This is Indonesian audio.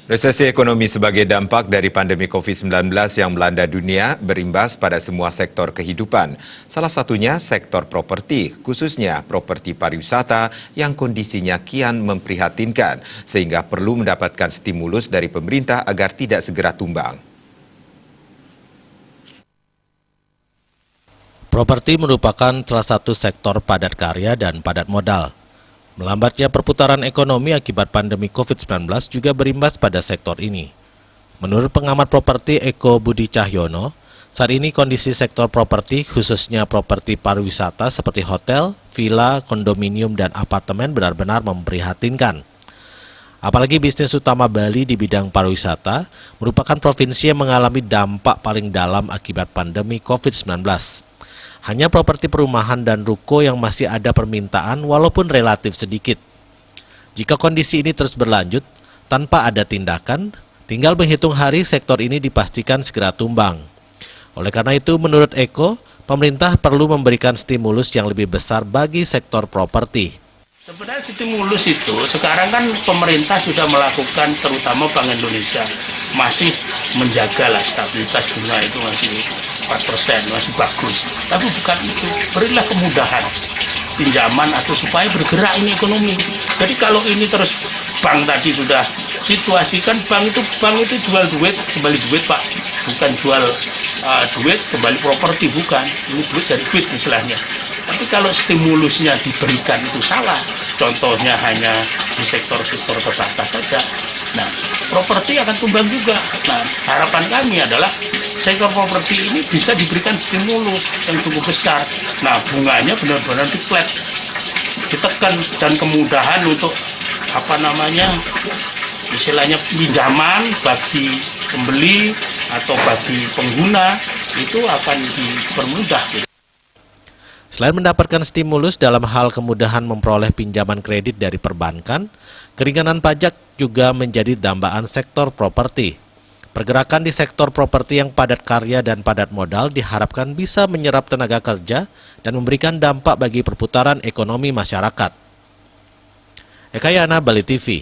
Resesi ekonomi sebagai dampak dari pandemi COVID-19 yang melanda dunia berimbas pada semua sektor kehidupan. Salah satunya sektor properti, khususnya properti pariwisata yang kondisinya kian memprihatinkan, sehingga perlu mendapatkan stimulus dari pemerintah agar tidak segera tumbang. Properti merupakan salah satu sektor padat karya dan padat modal. Melambatnya perputaran ekonomi akibat pandemi COVID-19 juga berimbas pada sektor ini. Menurut pengamat properti Eko Budi Cahyono, saat ini kondisi sektor properti, khususnya properti pariwisata seperti hotel, villa, kondominium, dan apartemen benar-benar memprihatinkan. Apalagi bisnis utama Bali di bidang pariwisata merupakan provinsi yang mengalami dampak paling dalam akibat pandemi COVID-19. Hanya properti perumahan dan ruko yang masih ada permintaan walaupun relatif sedikit. Jika kondisi ini terus berlanjut, tanpa ada tindakan, tinggal menghitung hari sektor ini dipastikan segera tumbang. Oleh karena itu, menurut Eko, pemerintah perlu memberikan stimulus yang lebih besar bagi sektor properti. Sebenarnya stimulus itu sekarang kan pemerintah sudah melakukan, terutama Bank Indonesia masih menjagalah stabilitas bunga itu masih 4%, masih bagus. Tapi bukan itu, berilah kemudahan pinjaman atau supaya bergerak ini ekonomi. Jadi kalau ini terus bank tadi sudah situasikan bank itu jual duit kembali duit Pak, bukan jual duit kembali properti, bukan. Ini duit dari duit istilahnya. Tapi kalau stimulusnya diberikan itu salah, contohnya hanya di sektor-sektor terbatas saja, nah properti akan tumbang juga. Nah harapan kami adalah sektor properti ini bisa diberikan stimulus yang cukup besar. Nah bunganya benar-benar ditekan dan kemudahan untuk istilahnya pinjaman bagi pembeli atau bagi pengguna itu akan dipermudah. Selain mendapatkan stimulus dalam hal kemudahan memperoleh pinjaman kredit dari perbankan, keringanan pajak juga menjadi dambaan sektor properti. Pergerakan di sektor properti yang padat karya dan padat modal diharapkan bisa menyerap tenaga kerja dan memberikan dampak bagi perputaran ekonomi masyarakat. Eka Yana, Bali TV.